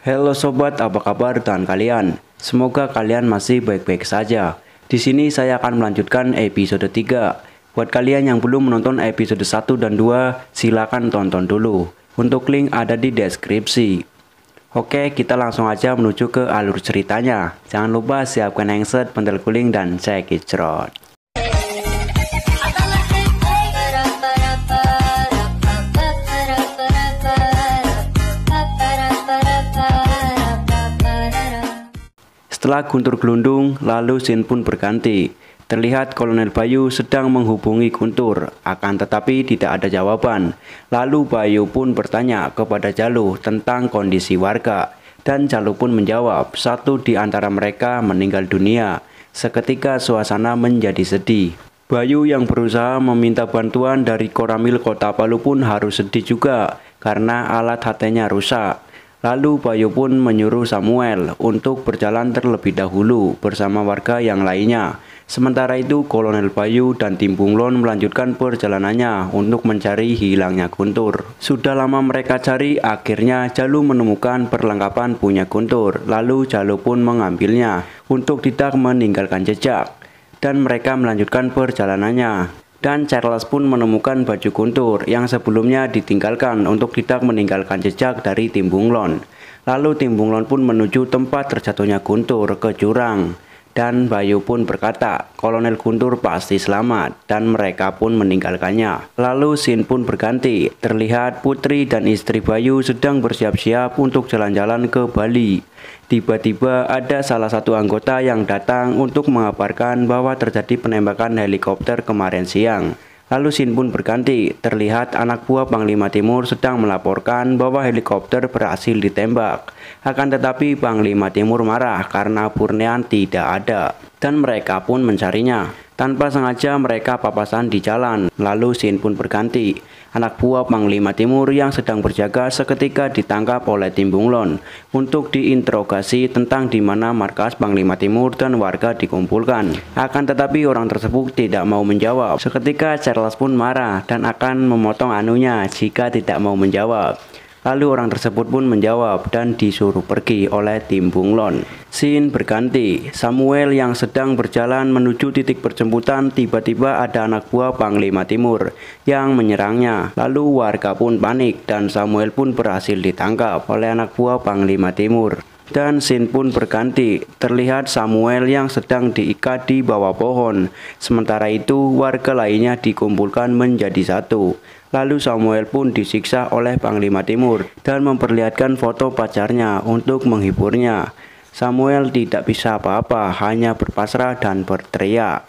Halo sobat, apa kabar dengan kalian? Semoga kalian masih baik-baik saja. Di sini saya akan melanjutkan episode 3. Buat kalian yang belum menonton episode 1 dan 2, silakan tonton dulu. Untuk link ada di deskripsi. Oke, kita langsung aja menuju ke alur ceritanya. Jangan lupa siapkan handset, pentil guling, dan check it out. Setelah Guntur gelundung, lalu scene pun berganti. Terlihat Kolonel Bayu sedang menghubungi Guntur, akan tetapi tidak ada jawaban. Lalu Bayu pun bertanya kepada Jaluh tentang kondisi warga. Dan Jaluh pun menjawab, satu di antara mereka meninggal dunia. Seketika suasana menjadi sedih. Bayu yang berusaha meminta bantuan dari Koramil Kota Palu pun harus sedih juga, karena alat HT-nya rusak. Lalu Bayu pun menyuruh Samuel untuk berjalan terlebih dahulu bersama warga yang lainnya. Sementara itu Kolonel Bayu dan tim Bunglon melanjutkan perjalanannya untuk mencari hilangnya Guntur. Sudah lama mereka cari, akhirnya Jaluh menemukan perlengkapan punya Guntur. Lalu Jaluh pun mengambilnya untuk tidak meninggalkan jejak. Dan mereka melanjutkan perjalanannya. Dan Charles pun menemukan baju Guntur yang sebelumnya ditinggalkan untuk tidak meninggalkan jejak dari tim Bunglon. Lalu tim Bunglon pun menuju tempat terjatuhnya Guntur ke jurang. Dan Bayu pun berkata, Kolonel Guntur pasti selamat, dan mereka pun meninggalkannya. Lalu scene pun berganti, terlihat Putri dan istri Bayu sedang bersiap-siap untuk jalan-jalan ke Bali. Tiba-tiba ada salah satu anggota yang datang untuk mengabarkan bahwa terjadi penembakan helikopter kemarin siang. Lalu scene pun berganti, terlihat anak buah Panglima Timur sedang melaporkan bahwa helikopter berhasil ditembak. Akan tetapi Panglima Timur marah karena Burnean tidak ada. Dan mereka pun mencarinya. Tanpa sengaja mereka papasan di jalan. Lalu scene pun berganti. Anak buah Panglima Timur yang sedang berjaga seketika ditangkap oleh tim Bunglon untuk diinterogasi tentang di mana markas Panglima Timur dan warga dikumpulkan. Akan tetapi orang tersebut tidak mau menjawab. Seketika Charles pun marah dan akan memotong anunya jika tidak mau menjawab. Lalu orang tersebut pun menjawab dan disuruh pergi oleh tim Bunglon. Scene berganti, Samuel yang sedang berjalan menuju titik perjemputan tiba-tiba ada anak buah Panglima Timur yang menyerangnya. Lalu warga pun panik dan Samuel pun berhasil ditangkap oleh anak buah Panglima Timur. Dan scene pun berganti, terlihat Samuel yang sedang diikat di bawah pohon. Sementara itu warga lainnya dikumpulkan menjadi satu. Lalu Samuel pun disiksa oleh Panglima Timur dan memperlihatkan foto pacarnya untuk menghiburnya. Samuel tidak bisa apa-apa, hanya berpasrah dan berteriak.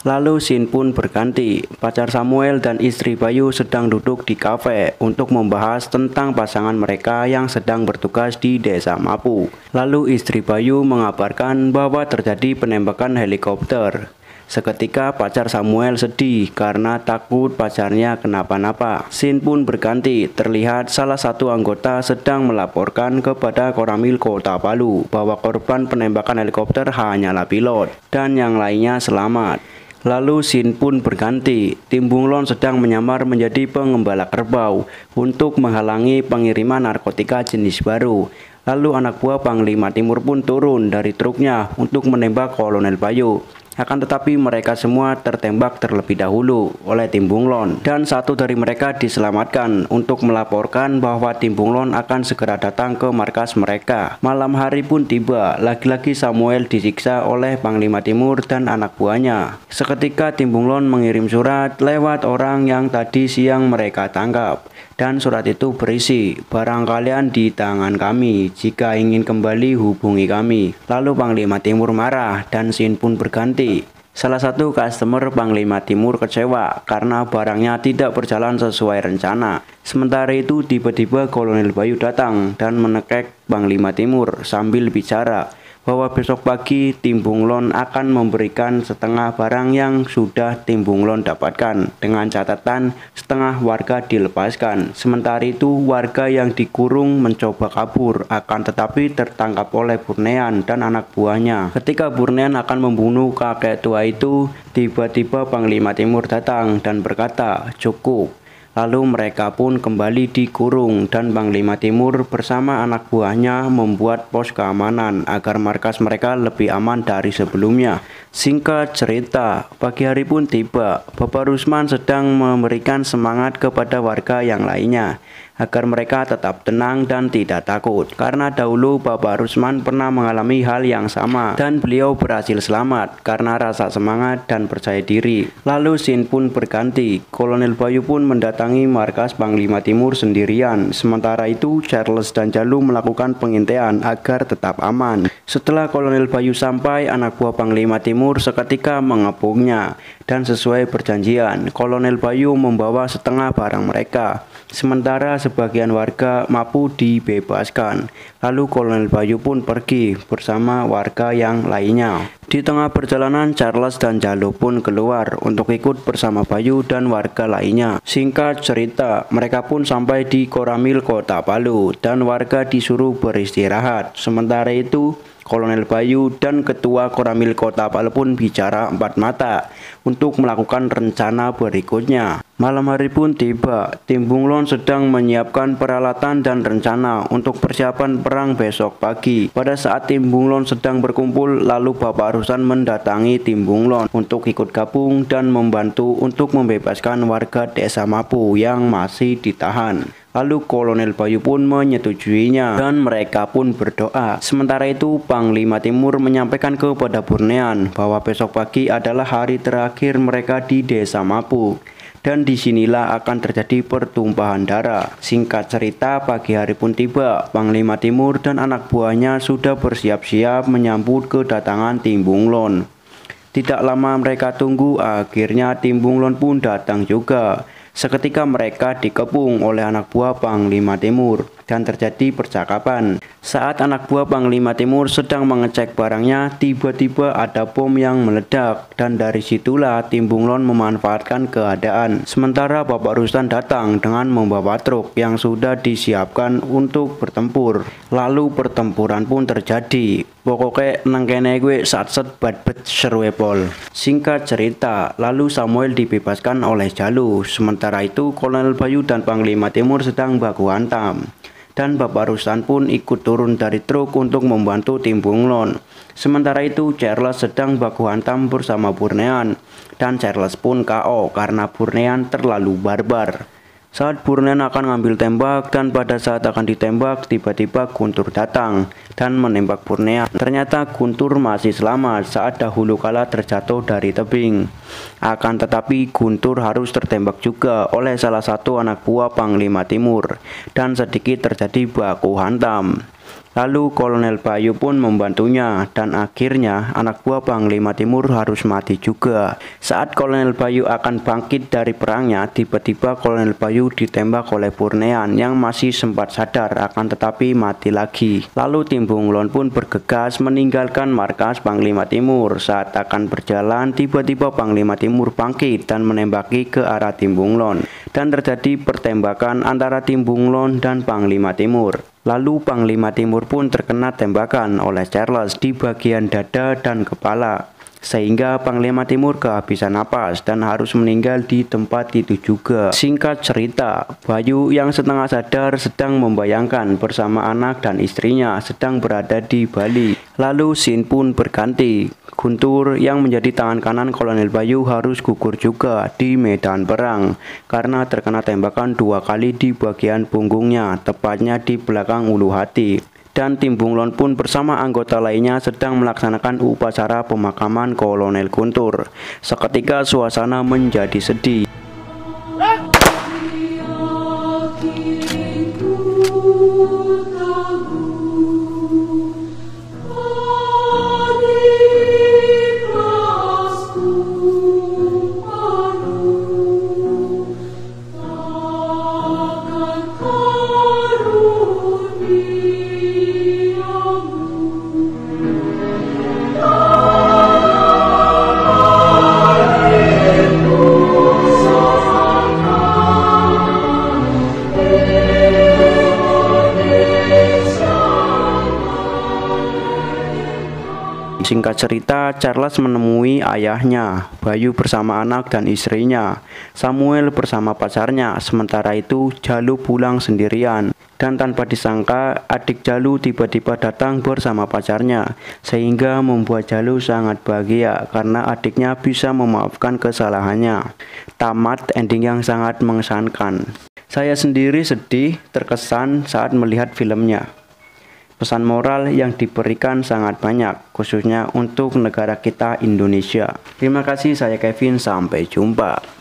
Lalu scene pun berganti, pacar Samuel dan istri Bayu sedang duduk di kafe untuk membahas tentang pasangan mereka yang sedang bertugas di desa Mapu. Lalu istri Bayu mengabarkan bahwa terjadi penembakan helikopter. Seketika pacar Samuel sedih karena takut pacarnya kenapa-napa. Scene pun berganti, terlihat salah satu anggota sedang melaporkan kepada Koramil Kota Palu bahwa korban penembakan helikopter hanyalah pilot dan yang lainnya selamat. Lalu scene pun berganti, tim Bunglon sedang menyamar menjadi pengembala kerbau untuk menghalangi pengiriman narkotika jenis baru. Lalu anak buah Panglima Timur pun turun dari truknya untuk menembak Kolonel Bayu. Akan tetapi mereka semua tertembak terlebih dahulu oleh tim Bunglon. Dan satu dari mereka diselamatkan untuk melaporkan bahwa tim Bunglon akan segera datang ke markas mereka. Malam hari pun tiba, lagi-lagi Samuel disiksa oleh Panglima Timur dan anak buahnya. Seketika tim Bunglon mengirim surat lewat orang yang tadi siang mereka tangkap. Dan surat itu berisi, barang kalian di tangan kami, jika ingin kembali hubungi kami. Lalu Panglima Timur marah dan scene pun berganti. Salah satu customer Panglima Timur kecewa karena barangnya tidak berjalan sesuai rencana. Sementara itu tiba-tiba Kolonel Bayu datang dan menekek Panglima Timur sambil bicara bahwa besok pagi tim Bunglon akan memberikan setengah barang yang sudah tim Bunglon dapatkan, dengan catatan setengah warga dilepaskan. Sementara itu warga yang dikurung mencoba kabur, akan tetapi tertangkap oleh Burnean dan anak buahnya. Ketika Burnean akan membunuh kakek tua itu, tiba-tiba Panglima Timur datang dan berkata, cukup. Lalu mereka pun kembali dikurung dan Panglima Timur bersama anak buahnya membuat pos keamanan agar markas mereka lebih aman dari sebelumnya. Singkat cerita, pagi hari pun tiba. Bapak Rusman sedang memberikan semangat kepada warga yang lainnya agar mereka tetap tenang dan tidak takut. Karena dahulu Bapak Rusman pernah mengalami hal yang sama dan beliau berhasil selamat karena rasa semangat dan percaya diri. Lalu scene pun berganti. Kolonel Bayu pun mendatangi markas Panglima Timur sendirian. Sementara itu Charles dan Jalu melakukan pengintaian agar tetap aman. Setelah Kolonel Bayu sampai, anak buah Panglima Timur seketika mengepungnya. Dan sesuai perjanjian, Kolonel Bayu membawa setengah barang mereka. Sementara sebagian warga mampu dibebaskan. Lalu Kolonel Bayu pun pergi bersama warga yang lainnya. Di tengah perjalanan, Charles dan Jalu pun keluar untuk ikut bersama Bayu dan warga lainnya. Singkat cerita, mereka pun sampai di Koramil Kota Palu dan warga disuruh beristirahat. Sementara itu, Kolonel Bayu dan Ketua Koramil Kota Palu pun bicara empat mata untuk melakukan rencana berikutnya. Malam hari pun tiba. Tim Bunglon sedang menyiapkan peralatan dan rencana untuk persiapan perang besok pagi. Pada saat tim Bunglon sedang berkumpul, lalu Bapak Rusman mendatangi tim Bunglon untuk ikut gabung dan membantu untuk membebaskan warga desa Mapu yang masih ditahan. Lalu Kolonel Bayu pun menyetujuinya dan mereka pun berdoa. Sementara itu Panglima Timur menyampaikan kepada Burnean bahwa besok pagi adalah hari terakhir mereka di desa Mapu. Dan disinilah akan terjadi pertumpahan darah. Singkat cerita, pagi hari pun tiba. Panglima Timur dan anak buahnya sudah bersiap-siap menyambut kedatangan tim Bunglon. Tidak lama mereka tunggu, akhirnya tim Bunglon pun datang juga. Seketika mereka dikepung oleh anak buah Panglima Timur dan terjadi percakapan. Saat anak buah Panglima Timur sedang mengecek barangnya, tiba-tiba ada bom yang meledak dan dari situlah tim Bunglon memanfaatkan keadaan. Sementara Bapak Rustan datang dengan membawa truk yang sudah disiapkan untuk bertempur. Lalu pertempuran pun terjadi. Pokoknya nang kene gue satset badbet seru pol. Singkat cerita, lalu Samuel dibebaskan oleh Jalu. Sementara itu Kolonel Bayu dan Panglima Timur sedang baku hantam. Dan Bapak Rustan pun ikut turun dari truk untuk membantu tim Bunglon. Sementara itu Charles sedang baku hantam bersama Burnean. Dan Charles pun KO karena Burnean terlalu barbar. Saat Burnean akan ngambil tembak dan pada saat akan ditembak, tiba-tiba Guntur datang dan menembak Burnean. Ternyata Guntur masih selamat saat dahulu kala terjatuh dari tebing. Akan tetapi Guntur harus tertembak juga oleh salah satu anak buah Panglima Timur dan sedikit terjadi baku hantam. Lalu Kolonel Bayu pun membantunya dan akhirnya anak buah Panglima Timur harus mati juga. Saat Kolonel Bayu akan bangkit dari perangnya, tiba-tiba Kolonel Bayu ditembak oleh Burnean yang masih sempat sadar akan tetapi mati lagi. Lalu tim Bunglon pun bergegas meninggalkan markas Panglima Timur. Saat akan berjalan, tiba-tiba Panglima Timur bangkit dan menembaki ke arah tim Bunglon. Dan terjadi pertembakan antara tim Bunglon dan Panglima Timur. Lalu Panglima Timur pun terkena tembakan oleh Charles di bagian dada dan kepala. Sehingga Panglima Timur kehabisan napas dan harus meninggal di tempat itu juga. Singkat cerita, Bayu yang setengah sadar sedang membayangkan bersama anak dan istrinya sedang berada di Bali. Lalu scene pun berganti. Guntur yang menjadi tangan kanan Kolonel Bayu harus gugur juga di medan perang karena terkena tembakan 2 kali di bagian punggungnya, tepatnya di belakang ulu hati. Dan tim Bunglon pun bersama anggota lainnya sedang melaksanakan upacara pemakaman Kolonel Guntur. Seketika suasana menjadi sedih. Singkat cerita, Charles menemui ayahnya, Bayu bersama anak dan istrinya, Samuel bersama pacarnya. Sementara itu, Jalu pulang sendirian. Dan tanpa disangka, adik Jalu tiba-tiba datang bersama pacarnya, sehingga membuat Jalu sangat bahagia karena adiknya bisa memaafkan kesalahannya. Tamat ending yang sangat mengesankan. Saya sendiri sedih, terkesan saat melihat filmnya. Pesan moral yang diberikan sangat banyak, khususnya untuk negara kita Indonesia. Terima kasih, saya Kevin, sampai jumpa.